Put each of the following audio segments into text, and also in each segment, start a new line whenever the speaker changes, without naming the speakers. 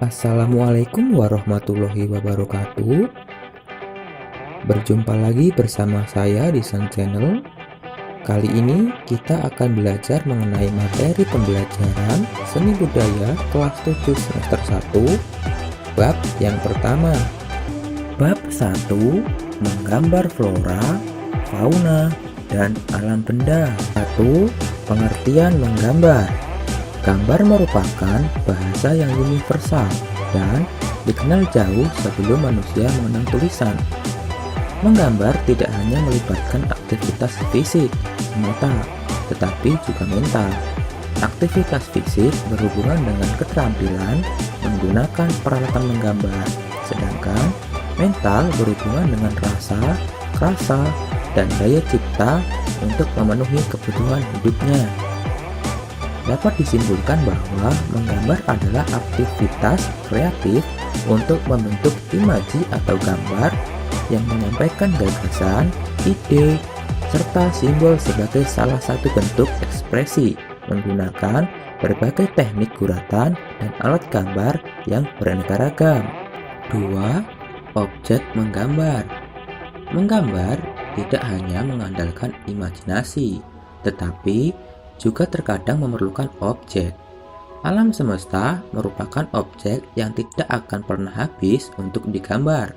Assalamualaikum warahmatullahi wabarakatuh. Berjumpa lagi bersama saya di Sang Channel. Kali ini kita akan belajar mengenai materi pembelajaran Seni Budaya kelas 7 semester 1, bab yang pertama. Bab 1, menggambar flora, fauna, dan alam benda. 1. Pengertian menggambar. Gambar merupakan bahasa yang universal dan dikenal jauh sebelum manusia mengenal tulisan. Menggambar tidak hanya melibatkan aktivitas fisik semata, tetapi juga mental. Aktivitas fisik berhubungan dengan keterampilan menggunakan peralatan menggambar, sedangkan mental berhubungan dengan rasa, dan daya cipta untuk memenuhi kebutuhan hidupnya. Dapat disimpulkan bahwa menggambar adalah aktivitas kreatif untuk membentuk imaji atau gambar yang menyampaikan gagasan, ide, serta simbol sebagai salah satu bentuk ekspresi menggunakan berbagai teknik guratan dan alat gambar yang beraneka ragam. 2. Objek menggambar. Menggambar tidak hanya mengandalkan imajinasi, tetapi juga terkadang memerlukan objek. Alam semesta merupakan objek yang tidak akan pernah habis untuk digambar.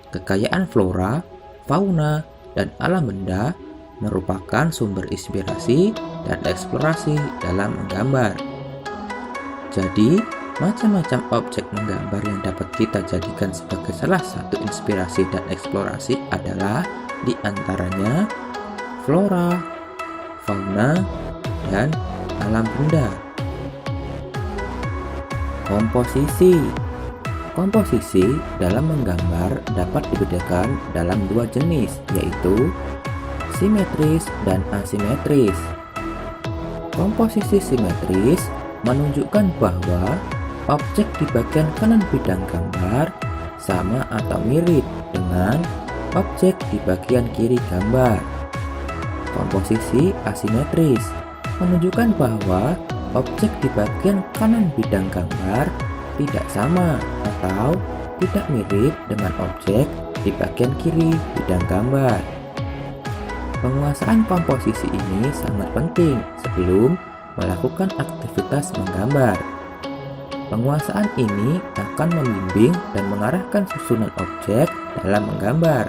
Kekayaan flora, fauna, dan alam benda merupakan sumber inspirasi dan eksplorasi dalam menggambar. Jadi, macam-macam objek menggambar yang dapat kita jadikan sebagai salah satu inspirasi dan eksplorasi adalah diantaranya flora, fauna, dan alam benda. Komposisi. Komposisi dalam menggambar dapat dibedakan dalam dua jenis, yaitu simetris dan asimetris. Komposisi simetris menunjukkan bahwa objek di bagian kanan bidang gambar sama atau mirip dengan objek di bagian kiri gambar. Komposisi asimetris menunjukkan bahwa objek di bagian kanan bidang gambar tidak sama atau tidak mirip dengan objek di bagian kiri bidang gambar. Penguasaan komposisi ini sangat penting sebelum melakukan aktivitas menggambar. Penguasaan ini akan membimbing dan mengarahkan susunan objek dalam menggambar.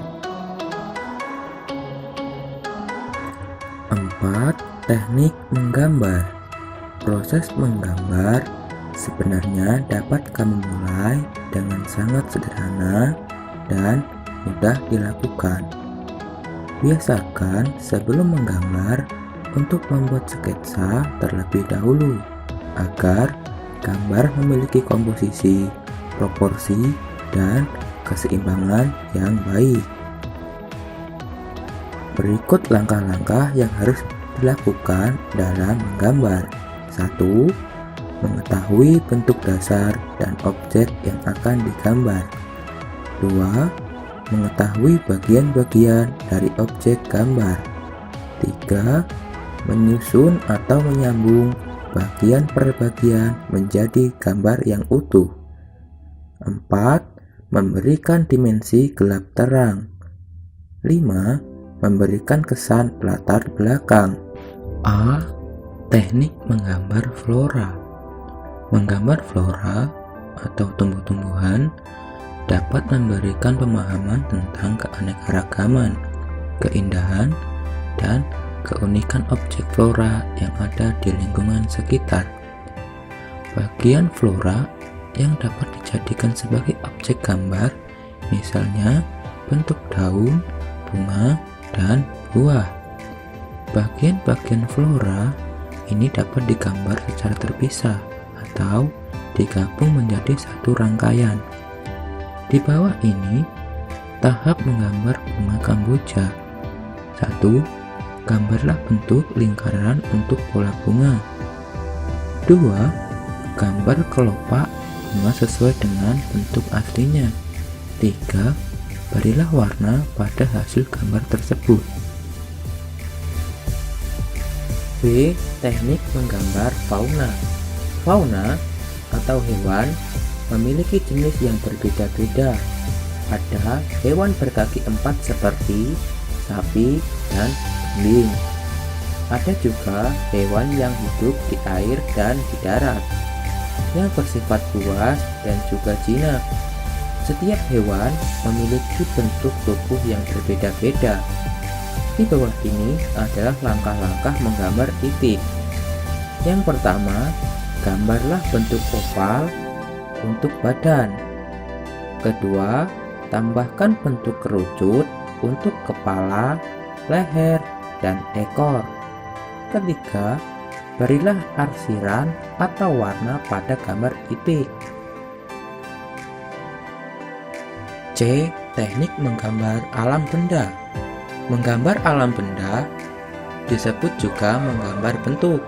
4. Teknik menggambar. Proses menggambar sebenarnya dapat kamu mulai dengan sangat sederhana dan mudah dilakukan. Biasakan sebelum menggambar untuk membuat sketsa terlebih dahulu agar gambar memiliki komposisi, proporsi, dan keseimbangan yang baik. Berikut langkah-langkah yang harus dilakukan dalam menggambar. 1. Mengetahui bentuk dasar dan objek yang akan digambar. 2. Mengetahui bagian-bagian dari objek gambar. 3. Menyusun atau menyambung bagian per bagian menjadi gambar yang utuh. 4. Memberikan dimensi gelap terang. 5. Memberikan kesan latar belakang. A. Teknik menggambar flora. Menggambar flora atau tumbuh-tumbuhan dapat memberikan pemahaman tentang keanekaragaman, keindahan, dan keunikan objek flora yang ada di lingkungan sekitar. Bagian flora yang dapat dijadikan sebagai objek gambar, misalnya bentuk daun, bunga, dan buah. Bagian-bagian flora ini dapat digambar secara terpisah atau digabung menjadi satu rangkaian. Di bawah ini, tahap menggambar bunga kamboja. 1. Gambarlah bentuk lingkaran untuk pola bunga. 2. Gambar kelopak bunga sesuai dengan bentuk aslinya. 3. Berilah warna pada hasil gambar tersebut. B. Teknik menggambar fauna. Fauna atau hewan memiliki jenis yang berbeda-beda. Ada hewan berkaki 4 seperti sapi dan kambing. Ada juga hewan yang hidup di air dan di darat, yang bersifat buas dan juga jinak. Setiap hewan memiliki bentuk tubuh yang berbeda-beda. Di bawah ini adalah langkah-langkah menggambar itik. Yang pertama, gambarlah bentuk oval untuk badan. Kedua, tambahkan bentuk kerucut untuk kepala, leher, dan ekor. Ketiga, berilah arsiran atau warna pada gambar itik. C. Teknik menggambar alam benda. Menggambar alam benda disebut juga menggambar bentuk.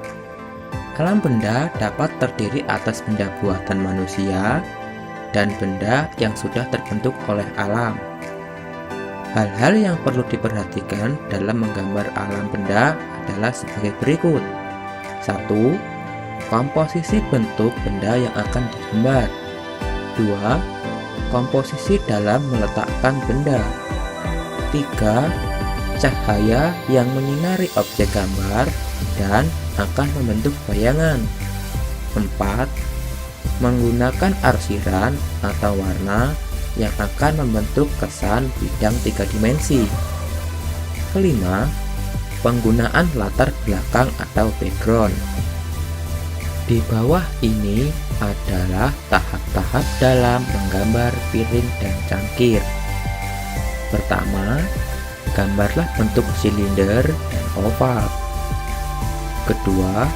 Alam benda dapat terdiri atas benda buatan manusia dan benda yang sudah terbentuk oleh alam. Hal-hal yang perlu diperhatikan dalam menggambar alam benda adalah sebagai berikut. 1. Komposisi bentuk benda yang akan digambar. 2. Komposisi dalam meletakkan benda. 3. Cahaya yang menyinari objek gambar dan akan membentuk bayangan. 4. Menggunakan arsiran atau warna yang akan membentuk kesan bidang 3 dimensi. 5. Penggunaan latar belakang atau background. Di bawah ini adalah tahap-tahap dalam menggambar piring dan cangkir. Pertama, gambarlah bentuk silinder dan oval. Kedua,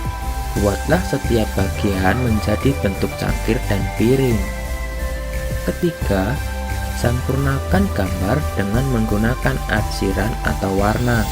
buatlah setiap bagian menjadi bentuk cangkir dan piring. Ketiga, sempurnakan gambar dengan menggunakan arsiran atau warna.